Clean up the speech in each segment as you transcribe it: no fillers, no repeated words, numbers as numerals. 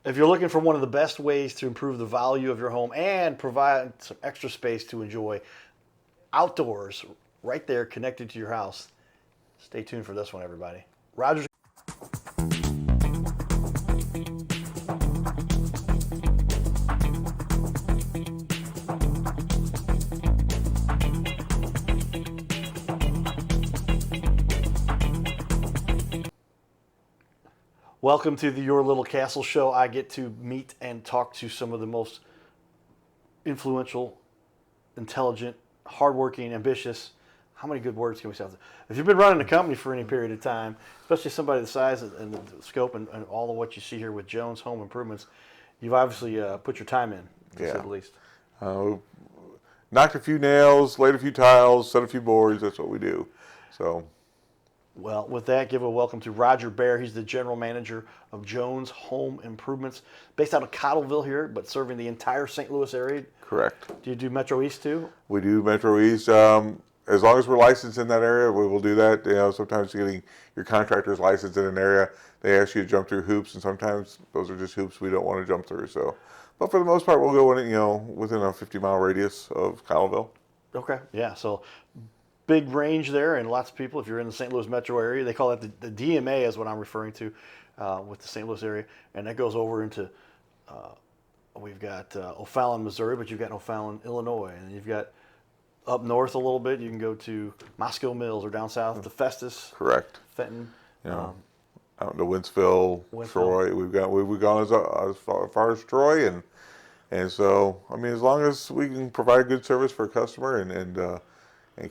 If you're looking for one of the best ways to improve the value of your home and provide some extra space to enjoy outdoors right there connected to your house, stay tuned for this one, everybody. Roger's. Welcome to the Your Little Castle show. I get to meet and talk to some of the most influential, intelligent, hardworking, ambitious. How many good words can we say? If you've been running a company for any period of time, especially somebody the size and the scope and all of what you see here with Jones Home Improvements, you've obviously put your time in, to say the least. Knocked a few nails, laid a few tiles, set a few boards. That's what we do. So. Well, with that, give a welcome to Roger Bear. He's the general manager of Jones Home Improvements, based out of Cottleville here, but serving the entire St. Louis area. Correct. Do you do Metro East too? We do Metro East. As long as we're licensed in that area, we will do that. You know, sometimes getting your contractor's license in an area, they ask you to jump through hoops, and sometimes those are just hoops we don't want to jump through. So, but for the most part, we'll go in, within a 50-mile radius of Cottleville. Okay. Yeah. So. Big range there, and lots of people, if you're in the St. Louis metro area, they call that the DMA is what I'm referring to with the St. Louis area, and that goes over into, we've got O'Fallon, Missouri, but you've got O'Fallon, Illinois, and you've got up north a little bit, you can go to Moscow Mills, or down south to Festus. Correct. Fenton. Out into Wentzville, Troy. We've gone as far as Troy, and so, I mean, as long as we can provide good service for a customer and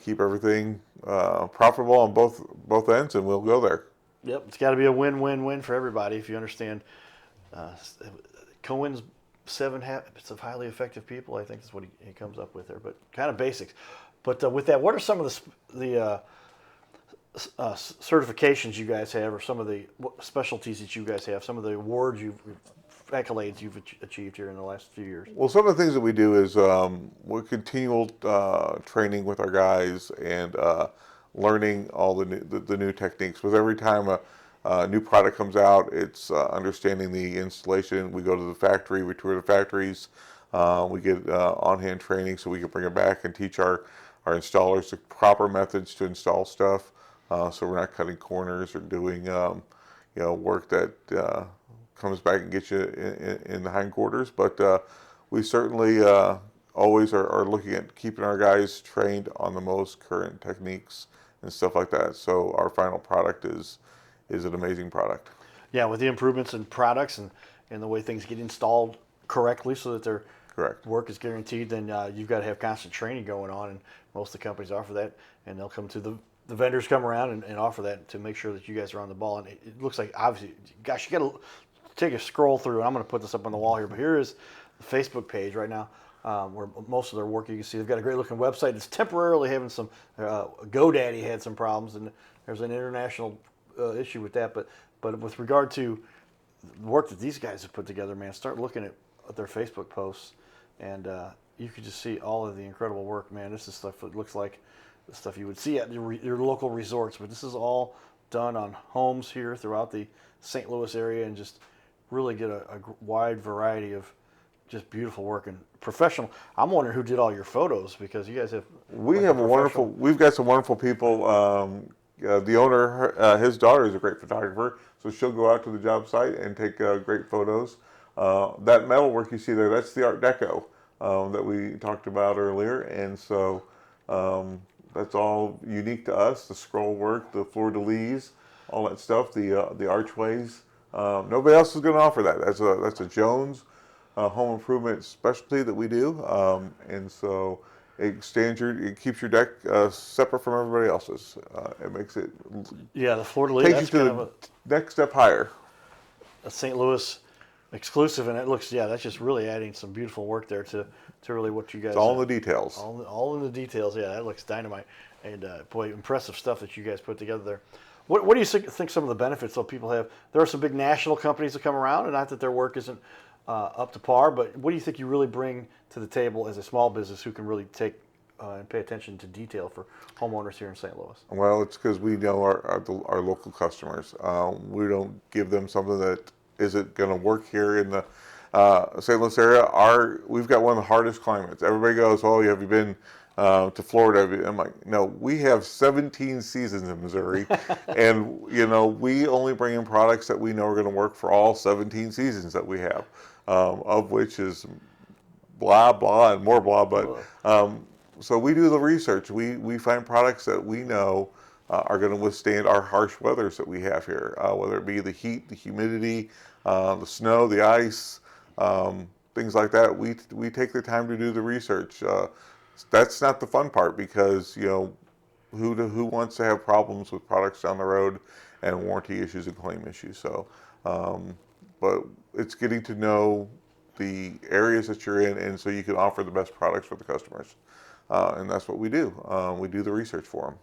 keep everything profitable on both ends, and we'll go there. Yep, it's got to be a win-win-win for everybody. If you understand Cohen's 7 habits of highly effective people, I think that's what he comes up with there. But kind of basics. But with that, what are some of the certifications you guys have, or some of the specialties that you guys have? Some of the awards accolades you've achieved here in the last few years? Well, some of the things that we do is we're continual training with our guys and learning all the new techniques. With every time a new product comes out, it's understanding the installation. We go to the factory, we tour the factories, we get on-hand training so we can bring it back and teach our installers the proper methods to install stuff, so we're not cutting corners or doing work that comes back and gets you in the hindquarters. But we certainly always are looking at keeping our guys trained on the most current techniques and stuff like that. So our final product is an amazing product. Yeah, with the improvements in products and the way things get installed correctly so that their work is guaranteed, then you've got to have constant training going on, and most of the companies offer that, and they'll come to the vendors come around and offer that to make sure that you guys are on the ball. And it looks like, obviously, gosh, you got to take a scroll through, and I'm going to put this up on the wall here, but here is the Facebook page right now, where most of their work, you can see they've got a great looking website. It's temporarily having some, GoDaddy had some problems, and there's an international issue with that, but with regard to the work that these guys have put together, man, start looking at their Facebook posts, and you can just see all of the incredible work, man. This is stuff that looks like the stuff you would see at your local resorts, but this is all done on homes here throughout the St. Louis area, and just really get a wide variety of just beautiful work and professional. I'm wondering who did all your photos, because you guys have. We've got some wonderful people. The owner, his daughter is a great photographer, so she'll go out to the job site and take great photos. That metal work you see there, that's the Art Deco that we talked about earlier, and so that's all unique to us. The scroll work, the fleur-de-lis, all that stuff, the archways. Nobody else is going to offer that. That's a Jones home improvement specialty that we do, and so it keeps your deck separate from everybody else's. It makes it the fleur-de-lis takes you to the next step higher. A St. Louis exclusive, and it looks that's just really adding some beautiful work there to really what you guys. It's all in the details. All in the details. Yeah, that looks dynamite, and boy, impressive stuff that you guys put together there. What do you think some of the benefits that people have? There are some big national companies that come around, and not that their work isn't up to par, but what do you think you really bring to the table as a small business who can really take and pay attention to detail for homeowners here in St. Louis? Well, it's because we know our local customers. We don't give them something that is it going to work here in the St. Louis area? We've got one of the hardest climates. Everybody goes, oh, have you been to Florida? I'm like, no, we have 17 seasons in Missouri, and we only bring in products that we know are going to work for all 17 seasons that we have, of which is blah blah and more blah. But so we do the research. We find products that we know are going to withstand our harsh weathers that we have here, whether it be the heat, the humidity, the snow, the ice, things like that. We take the time to do the research. That's not the fun part, because who wants to have problems with products down the road and warranty issues and claim issues. So, but it's getting to know the areas that you're in, and so you can offer the best products for the customers, and that's what we do. We do the research for them.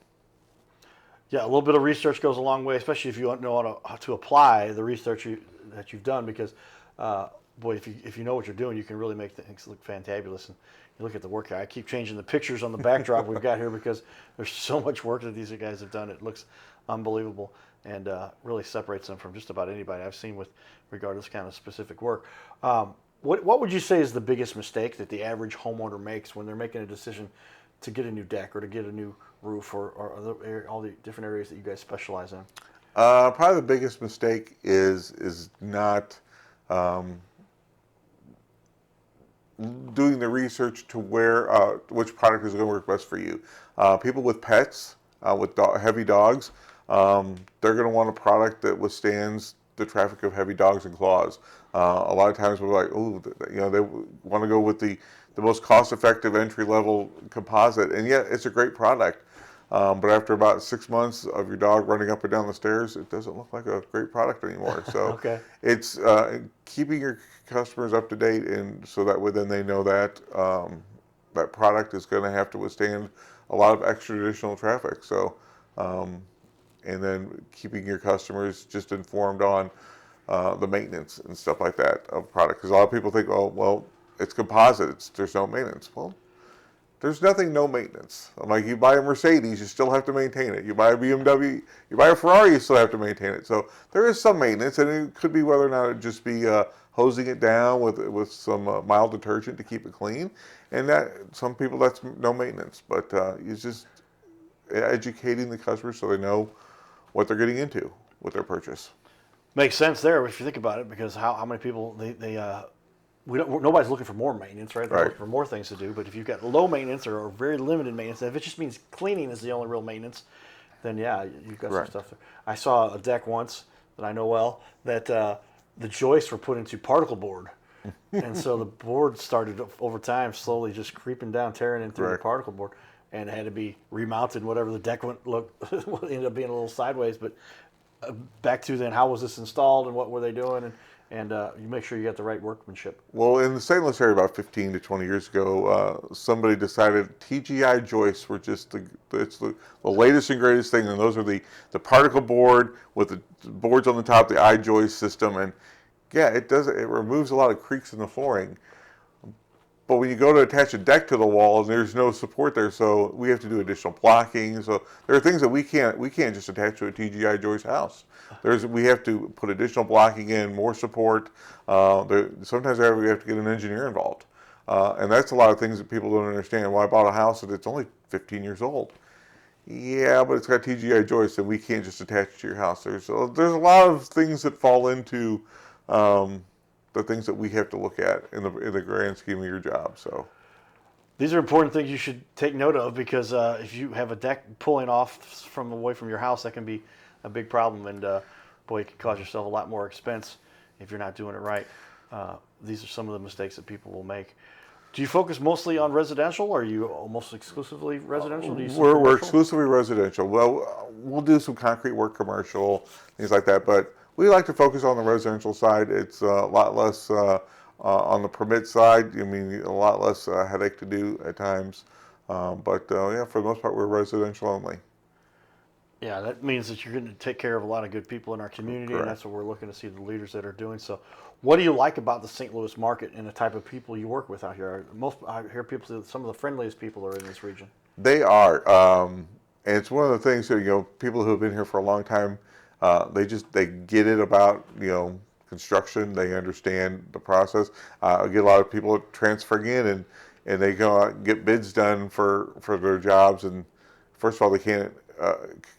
Yeah, a little bit of research goes a long way, especially if you know how to apply the research that you've done. Because, boy, if you know what you're doing, you can really make things look fantabulous. And you look at the work here. I keep changing the pictures on the backdrop we've got here, because there's so much work that these guys have done. It looks unbelievable, and really separates them from just about anybody I've seen with regard to this kind of specific work. What would you say is the biggest mistake that the average homeowner makes when they're making a decision to get a new deck or to get a new roof, or all the different areas that you guys specialize in? Probably the biggest mistake is not doing the research to which product is going to work best for you. People with pets, with heavy dogs, they're going to want a product that withstands the traffic of heavy dogs and claws. A lot of times we're like, oh, they want to go with the most cost-effective entry-level composite, and yet it's a great product. But after about 6 months of your dog running up and down the stairs, it doesn't look like a great product anymore. So Okay. It's keeping your customers up to date, and so that way then they know that that product is going to have to withstand a lot of extraditional traffic. So, and then keeping your customers just informed on the maintenance and stuff like that of product. Because a lot of people think, oh, well, it's composite, there's no maintenance. Well, there's no maintenance. Like, you buy a Mercedes, you still have to maintain it. You buy a BMW, you buy a Ferrari, you still have to maintain it. So there is some maintenance, and it could be whether or not it just be hosing it down with some mild detergent to keep it clean. And that, some people, that's no maintenance. But it's just educating the customers so they know what they're getting into with their purchase. Makes sense there if you think about it, because how many people nobody's looking for more maintenance, right? They're Right. looking for more things to do. But if you've got low maintenance or very limited maintenance, if it just means cleaning is the only real maintenance, then yeah, you've got some stuff there. I saw a deck once that I know well that the joists were put into particle board, and so the board started over time slowly just creeping down, tearing into the particle board, and it had to be remounted. Whatever the deck ended up being a little sideways, but back to then, how was this installed and what were they doing? And you make sure you got the right workmanship. Well, in the St. Louis area about 15 to 20 years ago, somebody decided TGI joists were just the latest and greatest thing, and those are the particle board with the boards on the top, the I-joist system, and yeah, it removes a lot of creaks in the flooring. But when you go to attach a deck to the wall, there's no support there, so we have to do additional blocking. So there are things that we can't just attach to a TGI joist house. We have to put additional blocking in, more support. Sometimes we have to get an engineer involved, and that's a lot of things that people don't understand. Well, I bought a house and it's only 15 years old. Yeah, but it's got TGI joists, and we can't just attach it to your house. There's a lot of things that fall into the things that we have to look at in the grand scheme of your job. So these are important things you should take note of, because if you have a deck pulling off from away from your house, that can be a big problem, and boy, it can cause yourself a lot more expense if you're not doing it right. These are some of the mistakes that people will make. Do you focus mostly on residential, or are you almost exclusively residential? Do you we're exclusively residential. Well, we'll do some concrete work, commercial, things like that, but we like to focus on the residential side. It's a lot less on the permit side. I mean, a lot less headache to do at times. But yeah, for the most part, we're residential only. Yeah, that means that you're going to take care of a lot of good people in our community, Correct. and that's what we're looking to see the leaders that are doing. So, what do you like about the St. Louis market and the type of people you work with out here? I hear people say that some of the friendliest people are in this region. They are, and it's one of the things that people who have been here for a long time, they get it about construction. They understand the process. I get a lot of people transferring in, and they go out and get bids done for their jobs. And first of all, they can't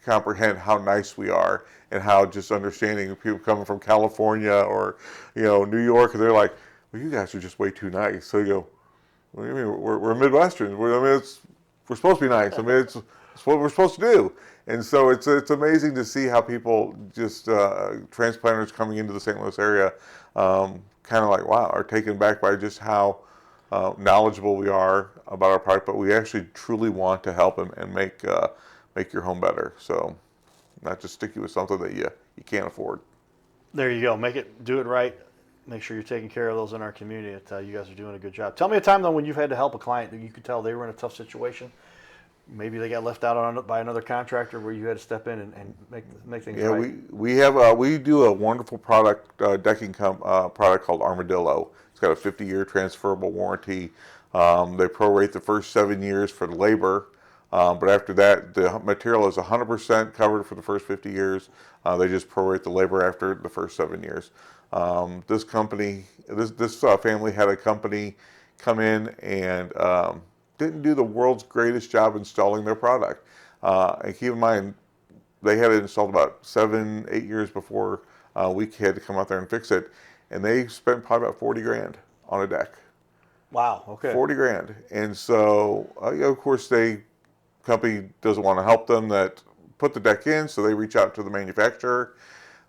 comprehend how nice we are and how just understanding people coming from California or New York. And they're like, well, you guys are just way too nice. So you go, what do you mean? We're Midwesterns. We're supposed to be nice. I mean, it's what we're supposed to do. And so it's amazing to see how people just transplanters coming into the St. Louis area, kind of like, wow, are taken back by just how knowledgeable we are about our product, but we actually truly want to help and make your home better. So not just stick you with something that you can't afford. There you go. Do it right. Make sure you're taking care of those in our community. You guys are doing a good job. Tell me a time, though, when you've had to help a client that you could tell they were in a tough situation. Maybe they got left out by another contractor where you had to step in and make things right. Yeah, we do a wonderful decking product called Armadillo. It's got a 50-year transferable warranty. They prorate the first 7 years for the labor, but after that, the material is 100% covered for the first 50 years. They just prorate the labor after the first 7 years. This family had a company come in and didn't do the world's greatest job installing their product. And keep in mind, they had it installed about 7-8 years before we had to come out there and fix it. And they spent probably about $40,000 on a deck. Wow. Okay. $40,000. And so, of course, company doesn't want to help them that put the deck in, so they reach out to the manufacturer.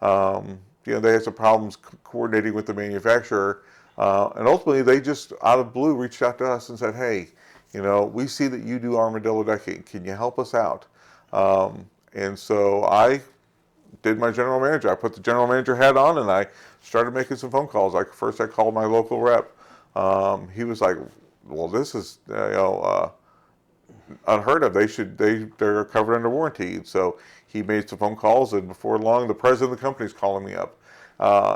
They had some problems coordinating with the manufacturer. And ultimately, they just, out of blue, reached out to us and said, hey, we see that you do Armadillo decking. Can you help us out? And so I did my general manager. I put the general manager hat on and I started making some phone calls. First I called my local rep. He was like, well, this is unheard of. They're covered under warranty. And so he made some phone calls, and before long, the president of the company is calling me up.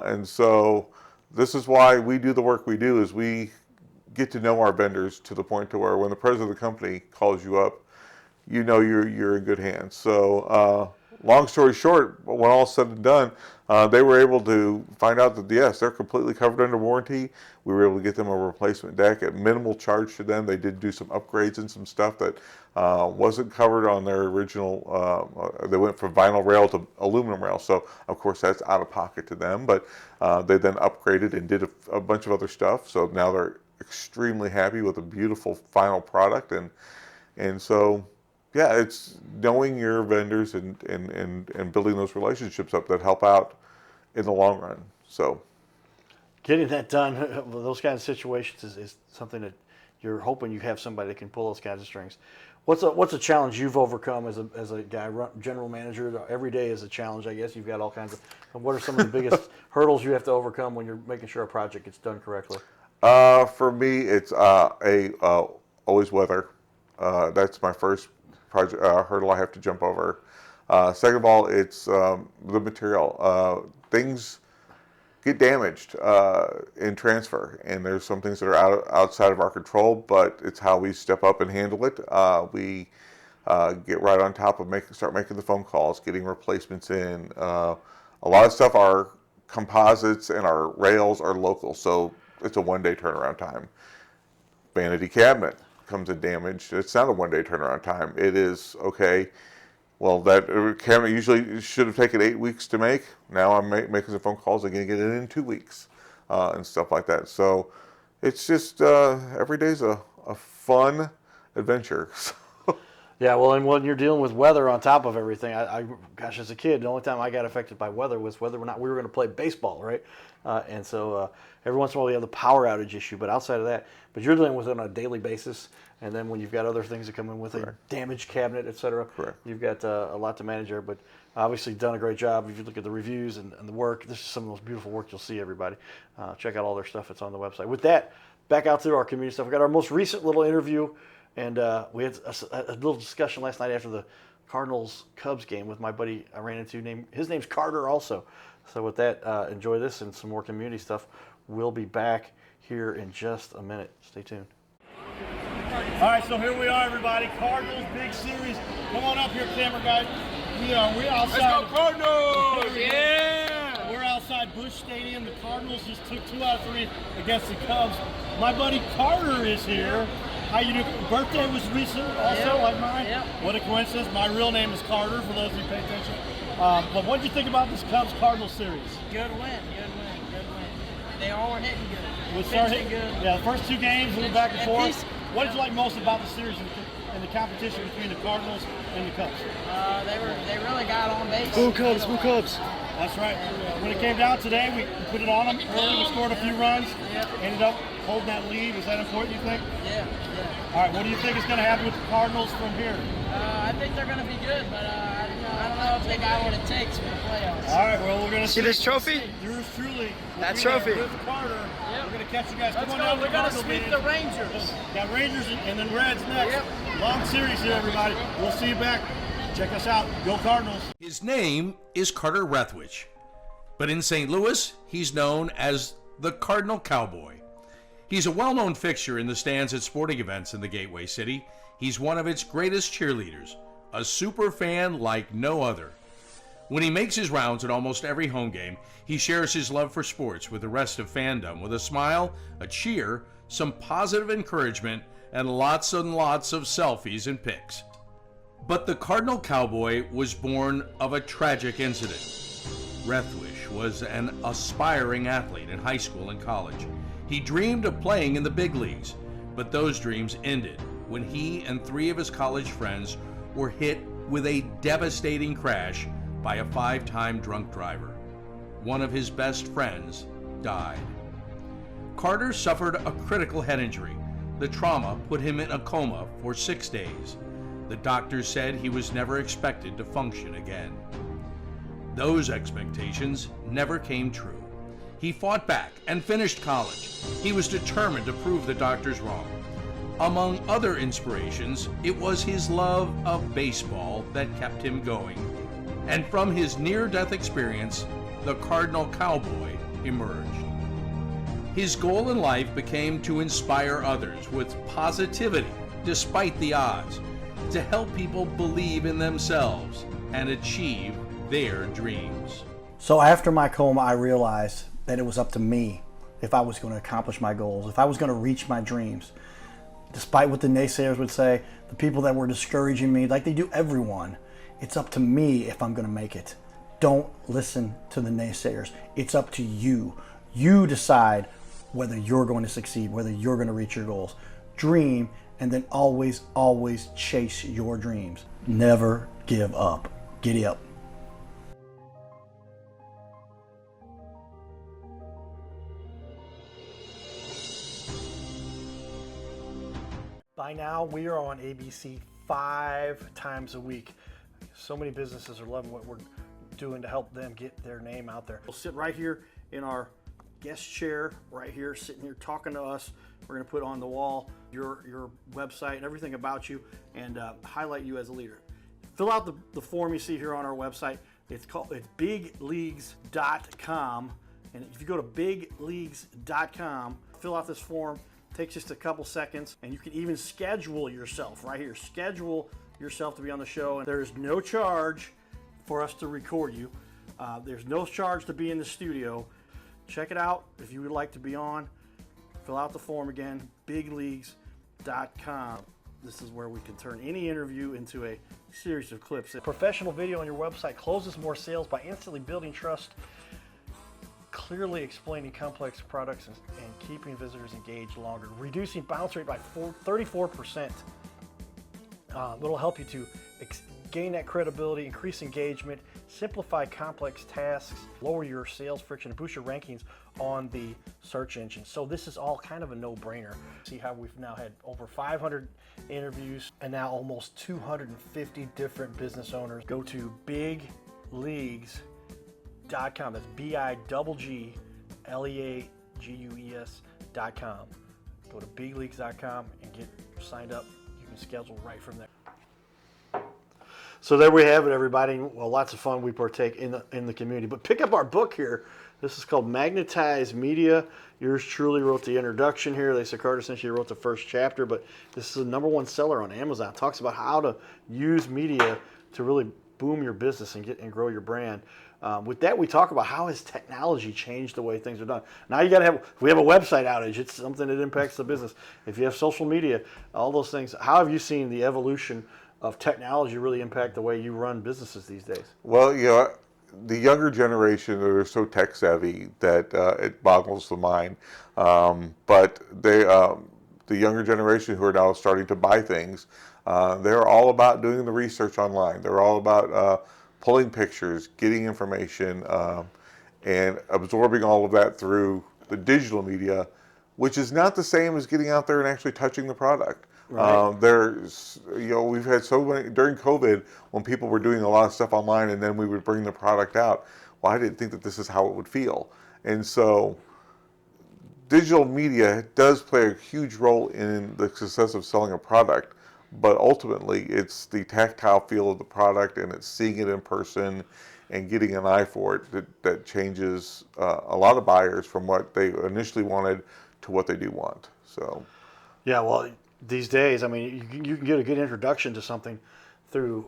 And so this is why we do the work we do, is we get to know our vendors to the point to where when the president of the company calls you up, you're in good hands. So long story short, when all said and done, they were able to find out that, yes, they're completely covered under warranty. We were able to get them a replacement deck at minimal charge to them. They did do some upgrades and some stuff that wasn't covered on their original. They went from vinyl rail to aluminum rail. So, of course, that's out of pocket to them. But they then upgraded and did a bunch of other stuff. So now they're extremely happy with a beautiful final product. And so, yeah, it's knowing your vendors and building those relationships up that help out in the long run. So getting that done, those kinds of situations is something that you're hoping you have somebody that can pull those kinds of strings. What's a challenge you've overcome as a guy, general manager? Every day is a challenge, I guess. You've got all kinds of. What are some of the biggest hurdles you have to overcome when you're making sure a project gets done correctly? For me, it's always weather. That's my first project hurdle I have to jump over. Second of all, it's the material. Things get damaged in transfer, and there's some things that are outside of our control, but it's how we step up and handle it. We get right on top of start making the phone calls, getting replacements in. A lot of stuff, our composites and our rails are local, so it's a one-day turnaround time. Vanity cabinet comes in damaged. It's not a one-day turnaround time. It is, okay, well, that cabinet usually should have taken 8 weeks to make. Now I'm making some phone calls. I'm going to get it in 2 weeks and stuff like that. So it's just every day's a fun adventure. Yeah, well, and when you're dealing with weather on top of everything, gosh, as a kid, the only time I got affected by weather was whether or not we were going to play baseball, right? And so every once in a while we have the power outage issue, but outside of that, but you're dealing with it on a daily basis, and then when you've got other things that come in with it, damaged cabinet, et cetera, you've got a lot to manage there, but obviously done a great job. If you look at the reviews and the work, this is some of the most beautiful work you'll see, everybody. Check out all their stuff. It's on the website. With that, back out to our community stuff. We got our most recent little interview. And we had a little discussion last night after the Cardinals-Cubs game with my buddy I ran into. His name's Carter also. So with that, enjoy this and some more community stuff. We'll be back here in just a minute. Stay tuned. All right, so here we are, everybody. Cardinals, big series. Come on up here, camera guys. We're outside. Let's go Cardinals! Yeah! We're outside Busch Stadium. The Cardinals just took 2 out of 3 against the Cubs. My buddy Carter is here. How you doing? Birthday was recent also, like mine. Yep. What a coincidence. My real name is Carter, for those of you who pay attention. But what did you think about this Cubs-Cardinals series? Good win. They all were hitting good. Pitching good. Yeah, the first 2 games, we went back and forth. Peace. What did you like most about the series and the competition between the Cardinals and the Cubs? They really got on base. Boo Cubs, boo Cubs. That's right. When it came down today, we put it on them early. We scored a few runs. Ended up holding that lead. Was that important, you think? Yeah. All right. What do you think is going to happen with the Cardinals from here? I think they're going to be good, but I don't know if they got what it takes for the playoffs. All right. Well, we're going to See this trophy? Yours truly. That trophy. With Carter. Yep. We're going to catch you guys. Let's Come on go. down to We're going to Cardinal sweep meeting. the Rangers. Got Rangers and then Reds next. Yep. Long series here, everybody. We'll see you back. Check us out. Go Cardinals. His name is Carter Rethwich, but in St. Louis, he's known as the Cardinal Cowboy. He's a well-known fixture in the stands at sporting events in the Gateway City. He's one of its greatest cheerleaders, a super fan like no other. When he makes his rounds at almost every home game, he shares his love for sports with the rest of fandom with a smile, a cheer, some positive encouragement, and lots of selfies and pics. But the Cardinal Cowboy was born of a tragic incident. Rethwich was an aspiring athlete in high school and college. He dreamed of playing in the big leagues, but those dreams ended when he and 3 of his college friends were hit with a devastating crash by a 5-time drunk driver. One of his best friends died. Carter suffered a critical head injury. The trauma put him in a coma for 6 days. The doctors said he was never expected to function again. Those expectations never came true. He fought back and finished college. He was determined to prove the doctors wrong. Among other inspirations, it was his love of baseball that kept him going. And from his near-death experience, the Cardinal Cowboy emerged. His goal in life became to inspire others with positivity despite the odds, to help people believe in themselves and achieve their dreams. So after my coma, I realized that it was up to me if I was going to accomplish my goals, if I was going to reach my dreams. Despite what the naysayers would say, the people that were discouraging me, like they do everyone, it's up to me if I'm going to make it. Don't listen to the naysayers. It's up to you. You decide whether you're going to succeed, whether you're going to reach your goals. Dream, and then always, always chase your dreams. Never give up. Giddy up. By now, we are on ABC 5 times a week. So many businesses are loving what we're doing to help them get their name out there. We'll sit right here in our guest chair, right here, sitting here talking to us. We're going to put on the wall your website and everything about you, and highlight you as a leader. Fill out the form you see here on our website. It's bigleagues.com, and if you go to bigleagues.com, fill out this form. It takes just a couple seconds, and you can even schedule yourself right here. Schedule yourself to be on the show, and there's no charge for us to record you. There's no charge to be in the studio. Check it out if you would like to be on. Fill out the form again, bigleagues.com. This is where we can turn any interview into a series of clips. Professional video on your website closes more sales by instantly building trust, clearly explaining complex products, and keeping visitors engaged longer, reducing bounce rate by 34%. It'll help you to gain that credibility, increase engagement, simplify complex tasks, lower your sales friction, and boost your rankings on the search engine. So this is all kind of a no-brainer. See how we've now had over 500 interviews and now almost 250 different business owners. Go to bigleagues.com. That's bigleagues.com. Go to bigleagues.com and get signed up. You can schedule right from there. So there we have it, everybody. Well, lots of fun we partake in the community. But pick up our book here. This is called Magnetize Media. Yours truly wrote the introduction here. They said Carter essentially wrote the first chapter, but this is a #1 seller on Amazon. It talks about how to use media to really boom your business and grow your brand. With that, we talk about how has technology changed the way things are done. Now you got to have. If we have a website outage, it's something that impacts the business. If you have social media, all those things. How have you seen the evolution of technology really impact the way you run businesses these days? Well, the younger generation are so tech savvy that it boggles the mind. But the younger generation who are now starting to buy things, they're all about doing the research online. They're all about pulling pictures, getting information, and absorbing all of that through the digital media, which is not the same as getting out there and actually touching the product. Right. We've had so many during COVID when people were doing a lot of stuff online, and then we would bring the product out. Well, I didn't think that this is how it would feel, and so digital media does play a huge role in the success of selling a product. But ultimately, it's the tactile feel of the product, and it's seeing it in person and getting an eye for it that changes a lot of buyers from what they initially wanted to what they do want. So, Yeah, well, these days, I mean, you can get a good introduction to something through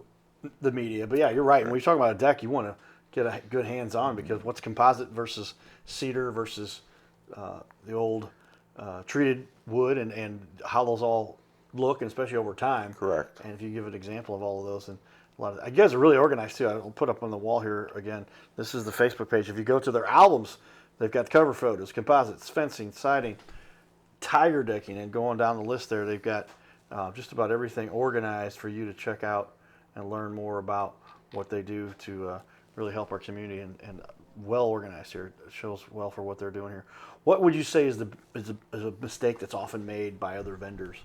the media. But yeah, you're right. When you talk about a deck, you want to get a good hands-on, because what's composite versus cedar versus the old treated wood, and how those all look, and especially over time. correct. And if you give an example of all of those, and a lot of you guys are really organized too. I'll put up on the wall here again. This is the Facebook page. If you go to their albums, they've got cover photos, composites, fencing, siding, tiger decking, and going down the list there, they've got just about everything organized for you to check out and learn more about what they do to really help our community, and well organized here. It shows well for what they're doing here. What would you say is a mistake that's often made by other vendors?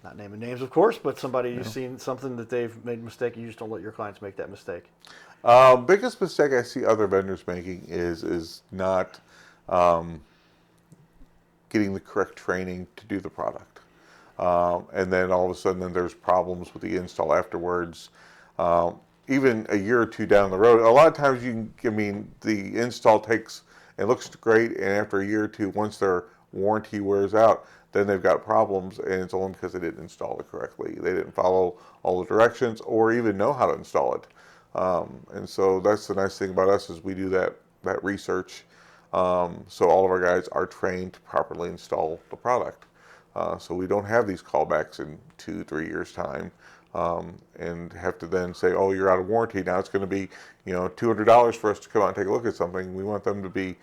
Not naming names, of course, but somebody you've seen something that they've made a mistake, and you just don't let your clients make that mistake. Biggest mistake I see other vendors making is not getting the correct training to do the product. And then all of a sudden, then there's problems with the install afterwards. Even a year or two down the road, a lot of times the install it looks great, and after a year or two, once their warranty wears out, then they've got problems, and it's only because they didn't install it correctly. They didn't follow all the directions or even know how to install it. And so that's the nice thing about us, is we do that research. So all of our guys are trained to properly install the product. So we don't have these callbacks in 2-3 years time, and have to then say, oh, you're out of warranty. Now it's going to be $200 for us to come out and take a look at something. We want them to be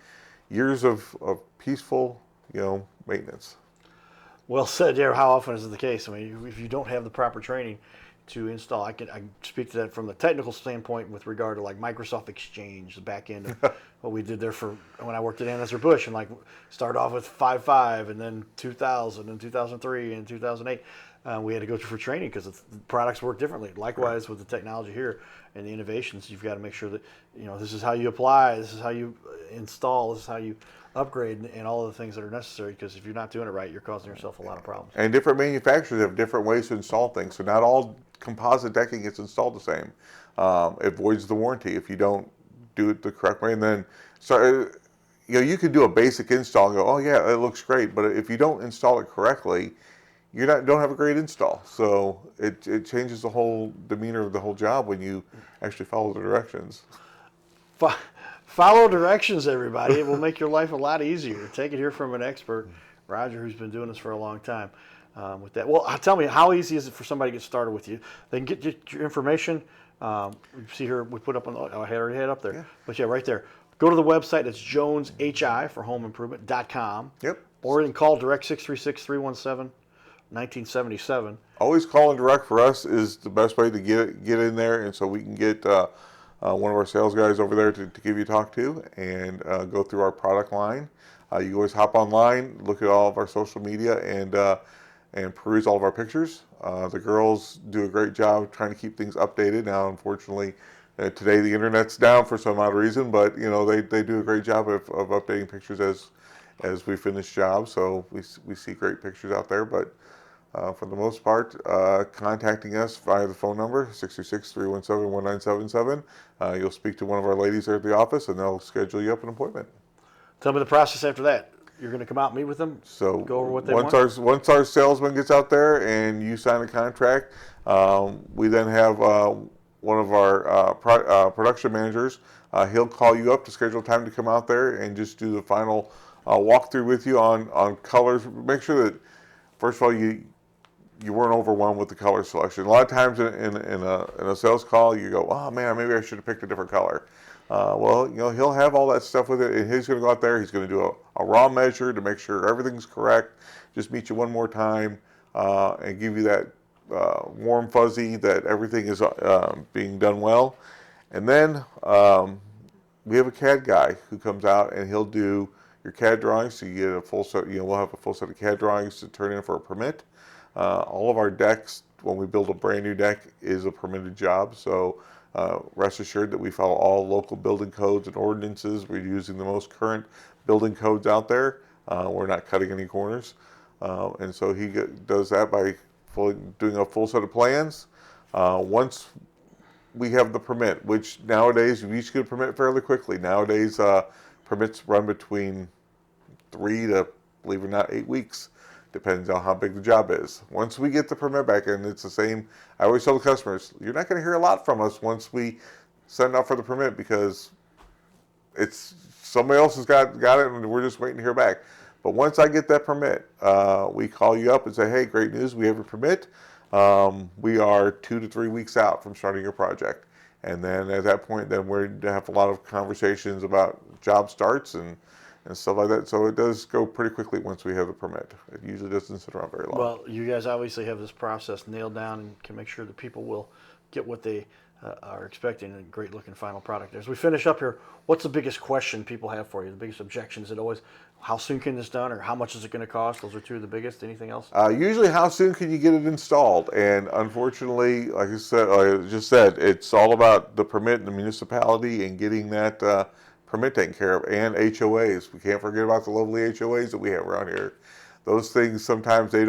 years of peaceful maintenance. Well said, yeah. How often is it the case? I mean, if you don't have the proper training to install, I can speak to that from the technical standpoint with regard to like Microsoft Exchange, the back end of what we did there for when I worked at Anheuser-Busch, and like started off with 5.5 and then 2000 and 2003 and 2008. We had to go through for training because the products work differently. Likewise with the technology here and the innovations, you've got to make sure that this is how you apply, this is how you install, this is how you upgrade, and all of the things that are necessary, because if you're not doing it right, you're causing yourself a lot of problems. And different manufacturers have different ways to install things, so not all composite decking gets installed the same. It voids the warranty if you don't do it the correct way. And then, you could do a basic install and go, oh yeah, it looks great, but if you don't install it correctly, you don't have a great install. So it changes the whole demeanor of the whole job when you actually follow the directions. Follow directions, everybody. It will make your life a lot easier. Take it here from an expert, Roger, who's been doing this for a long time. With that, well, tell me, how easy is it for somebody to get started with you? They can get your information. See here, we put up on. I already had it up there, yeah. But yeah, right there. Go to the website. It's JonesHI for homeimprovement.com. Yep. Or you can call direct 636-317-1977. Always calling direct for us is the best way to get in there, and so we can get one of our sales guys over there to give you a talk to, and go through our product line. You can always hop online, look at all of our social media, and peruse all of our pictures. The girls do a great job trying to keep things updated. Now, unfortunately, today the internet's down for some odd reason, but they do a great job of updating pictures as we finish jobs. So we see great pictures out there, but for the most part, contacting us via the phone number 636-317-1977. You'll speak to one of our ladies there at the office, and they'll schedule you up an appointment. Tell me the process after that. You're going to come out and meet with them? So go over what they want? Once our salesman gets out there and you sign a contract, we then have one of our production managers he'll call you up to schedule time to come out there and just do the final walkthrough with you on colors. Make sure that, first of all, you weren't overwhelmed with the color selection. A lot of times in a sales call, you go, oh man, maybe I should have picked a different color. Well, he'll have all that stuff with it, and he's going to go out there. He's going to do a raw measure to make sure everything's correct. Just meet you one more time and give you that warm fuzzy that everything is being done well. And then we have a CAD guy who comes out and he'll do your CAD drawings. So you get a full set. We'll have a full set of CAD drawings to turn in for a permit. All of our decks, when we build a brand new deck, is a permitted job. So rest assured that we follow all local building codes and ordinances. We're using the most current building codes out there. We're not cutting any corners. And so he does that by doing a full set of plans. Once we have the permit, which nowadays you each get a permit fairly quickly. Nowadays, permits run between 3 to, believe it or not, 8 weeks. Depends on how big the job is. Once we get the permit back, and it's the same, I always tell the customers, you're not going to hear a lot from us once we send out for the permit, because it's somebody else has got it, and we're just waiting to hear back. But once I get that permit, we call you up and say, hey, great news, we have a permit. We are 2 to 3 weeks out from starting your project. And then at that point, then we're going to have a lot of conversations about job starts and stuff like that. So it does go pretty quickly once we have the permit. It usually doesn't sit around very long. Well, you guys obviously have this process nailed down and can make sure that people will get what they are expecting, a great looking final product. As we finish up here, what's the biggest question people have for you? The biggest objection? Is it always, how soon can this done, or how much is it going to cost? Those are two of the biggest. Anything else? Usually, how soon can you get it installed? And unfortunately, like I just said, it's all about the permit and the municipality and getting that permit taken care of, and HOAs. We can't forget about the lovely HOAs that we have around here. Those things, sometimes they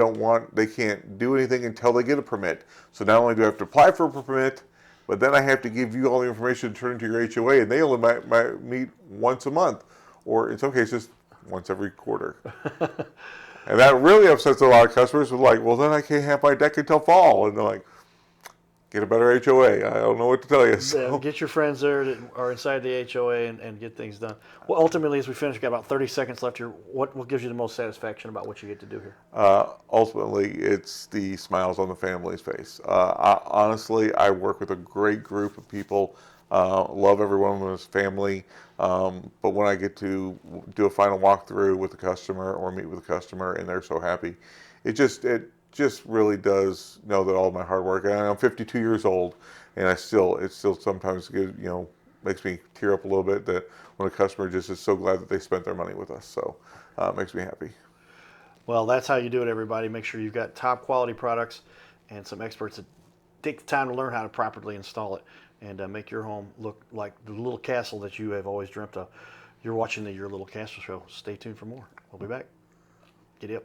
can't do anything until they get a permit. So not only do I have to apply for a permit, but then I have to give you all the information to turn into your HOA, and they only might meet once a month, or in some cases, once every quarter. And that really upsets a lot of customers who are like, well, then I can't have my deck until fall. And they're like, get a better HOA. I don't know what to tell you. So. Yeah, get your friends there that are inside the HOA and get things done. Well, ultimately, as we finish, we've got about 30 seconds left here. What gives you the most satisfaction about what you get to do here? Ultimately, it's the smiles on the family's face. Honestly, I work with a great group of people. Love everyone in his family. But when I get to do a final walkthrough with the customer or meet with the customer and they're so happy, it just really does know that all my hard work. And I'm 52 years old, and it still sometimes makes me tear up a little bit that when a customer just is so glad that they spent their money with us. So it makes me happy. Well, that's how you do it, everybody. Make sure you've got top quality products and some experts that take the time to learn how to properly install it and make your home look like the little castle that you have always dreamt of. You're watching the Your Little Castle Show. Stay tuned for more. We'll be back. Giddy up.